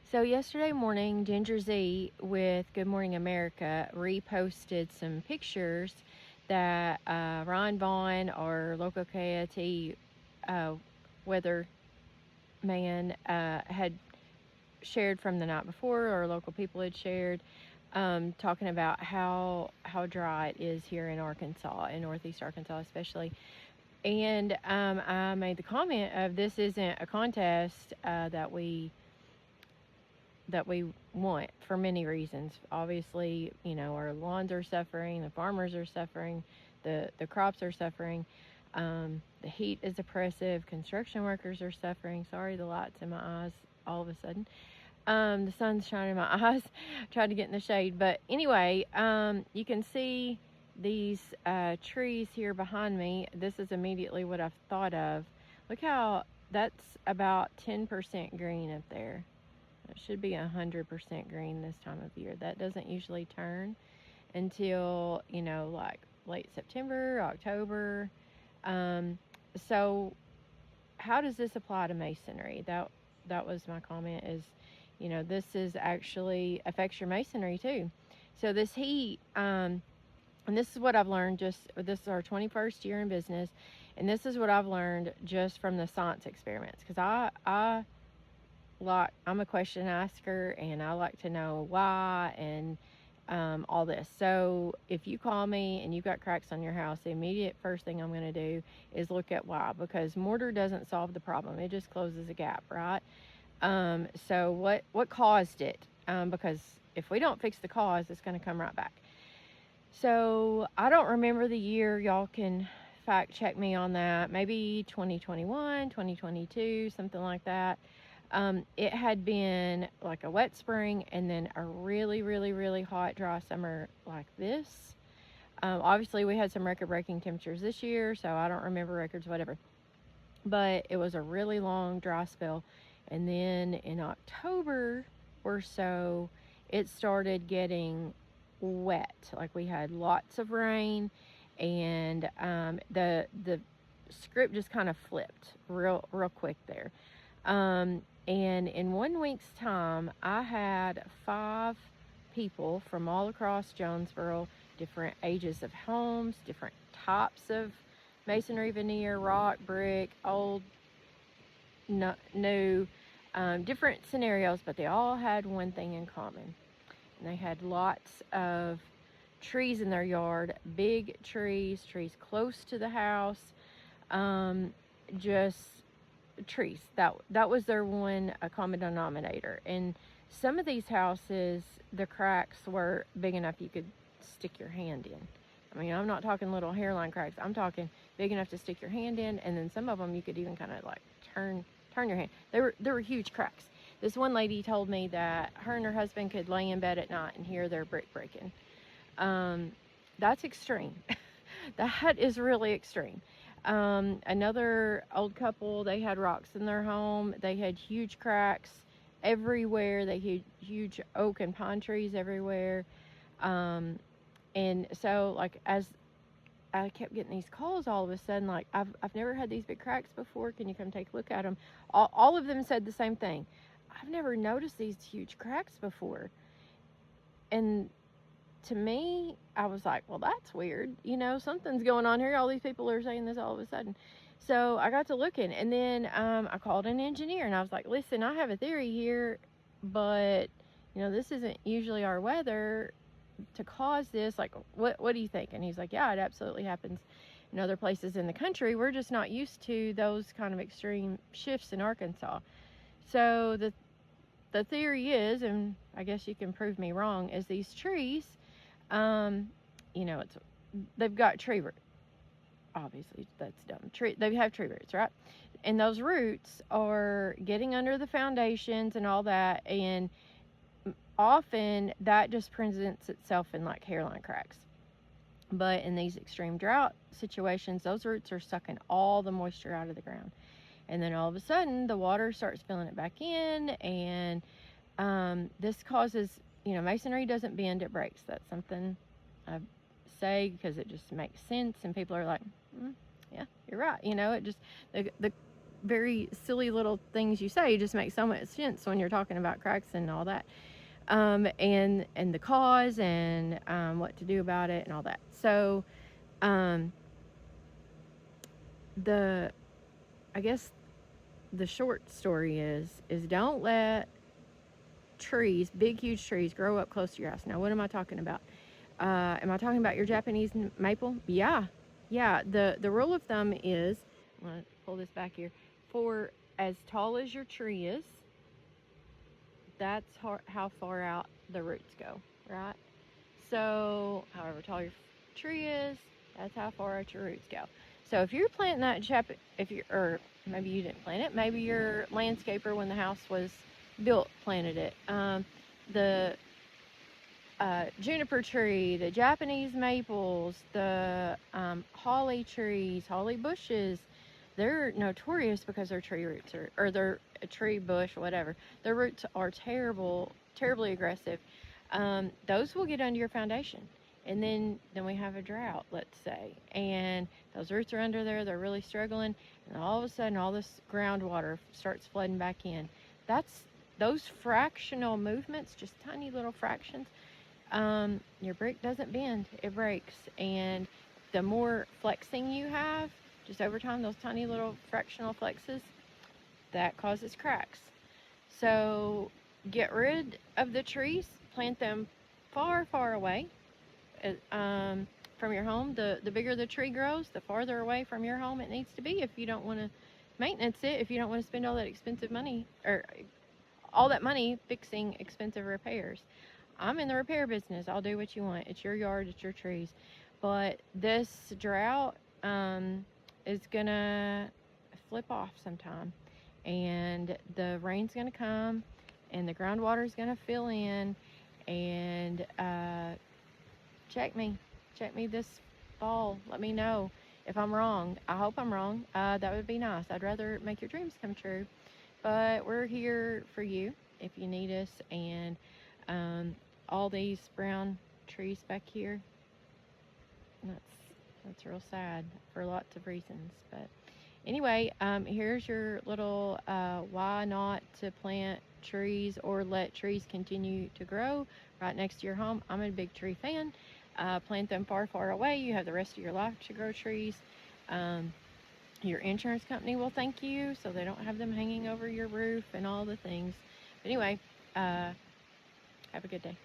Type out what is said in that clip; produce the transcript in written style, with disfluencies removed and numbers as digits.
So yesterday morning, Ginger Z with Good Morning America reposted some pictures that Ron Vaughn, our local KIT uh, weather man, had shared from the night before, or local people had shared, talking about how dry it is here in Arkansas, in Northeast Arkansas especially. And I made the comment of this isn't a contest that we want for many reasons. Obviously, our lawns are suffering, the farmers are suffering, the crops are suffering. The heat is oppressive. Construction workers are suffering. Sorry, the lights in my eyes all of a sudden. The sun's shining in my eyes. Tried to get in the shade, but anyway, you can see these trees here behind me. This is immediately what I've thought of. Look how that's about 10% green up there. It should be 100% green this time of year. That doesn't usually turn until, like late September, October. Um, so how does this apply to masonry? That was my comment is, this is actually affects your masonry too. So this heat, and this is what I've learned this is our 21st year in business, and this is what I've learned just from the science experiments, because I'm a question asker, and I like to know why and all this. So if you call me and you've got cracks on your house, the immediate first thing I'm going to do is look at why, because mortar doesn't solve the problem. It just closes a gap, right? So what caused it? Because if we don't fix the cause, it's going to come right back. So I don't remember the year. Y'all can fact check me on that. Maybe 2021, 2022, something like that. It had been like a wet spring and then a really, really, really hot, dry summer like this. Obviously, we had some record-breaking temperatures this year, so I don't remember records, whatever. But it was a really long, dry spell. And then in October or so, it started getting wet. Like we had lots of rain, and the script just kind of flipped real quick there. And in 1 week's time, I had 5 people from all across Jonesboro, different ages of homes, different types of masonry, veneer, rock, brick, old, new, different scenarios, but they all had one thing in common. And they had lots of trees in their yard, big trees close to the house, just trees. That was their one common denominator. And some of these houses, the cracks were big enough you could stick your hand in. I mean, I'm not talking little hairline cracks. I'm talking big enough to stick your hand in, and then some of them you could even kind of like turn your hand. There were huge cracks. This one lady told me that her and her husband could lay in bed at night and hear their brick breaking. That's extreme. That is really extreme. Another old couple, they had rocks in their home. They had huge cracks everywhere. They had huge oak and pine trees everywhere. And so, like, as I kept getting these calls all of a sudden, like, I've never had these big cracks before. Can you come take a look at them? All of them said the same thing. I've never noticed these huge cracks before. And to me, I was like, well, that's weird. Something's going on here. All these people are saying this all of a sudden. So I got to looking, and then I called an engineer, and I was like, listen, I have a theory here, but, this isn't usually our weather to cause this. Like, what do you think? And he's like, yeah, it absolutely happens in other places in the country. We're just not used to those kind of extreme shifts in Arkansas. So the theory is, and I guess you can prove me wrong, is these trees, they've got tree roots. Obviously, that's dumb. They have tree roots, right? And those roots are getting under the foundations and all that, and often that just presents itself in like hairline cracks. But in these extreme drought situations, those roots are sucking all the moisture out of the ground. And then all of a sudden, the water starts filling it back in, and this causes, masonry doesn't bend, it breaks. That's something I say because it just makes sense, and people are like, yeah, you're right. It just, the very silly little things you say just make so much sense when you're talking about cracks and all that. And the cause and what to do about it and all that. So um, the I guess the short story is don't let trees, big huge trees, grow up close to your house. Now, what am I talking about? Am I talking about your Japanese maple? Yeah, yeah. The rule of thumb is, I'm gonna pull this back here. For as tall as your tree is, that's how far out the roots go, right? So, however tall your tree is, that's how far out your roots go. So, if you're planting that if you or maybe you didn't plant it, maybe your landscaper when the house was built planted it. The juniper tree, the Japanese maples, the holly trees, holly bushes, they're notorious because their tree roots are, or they're a tree bush, whatever. Their roots are terribly aggressive. Those will get under your foundation. And then we have a drought, let's say, and those roots are under there. They're really struggling, and all of a sudden, all this groundwater starts flooding back in. That's those fractional movements, just tiny little fractions. Your brick doesn't bend, it breaks. And the more flexing you have, just over time, those tiny little fractional flexes, that causes cracks. So get rid of the trees, plant them far away from your home. The bigger the tree grows, the farther away from your home it needs to be if you don't want to maintenance it, if you don't want to spend all that expensive money or all that money fixing expensive repairs. I'm in the repair business. I'll do what you want. It's your yard, it's your trees. But this drought is going to flip off sometime. And the rain's going to come, and the groundwater is going to fill in. And check me. Check me this fall. Let me know if I'm wrong. I hope I'm wrong. That would be nice. I'd rather make your dreams come true. But we're here for you if you need us. And all these brown trees back here, that's real sad for lots of reasons. But anyway, here's your little why not to plant trees or let trees continue to grow right next to your home. I'm a big tree fan. Plant them far away. You have the rest of your life to grow trees. Your insurance company will thank you, so they don't have them hanging over your roof and all the things. But anyway, have a good day.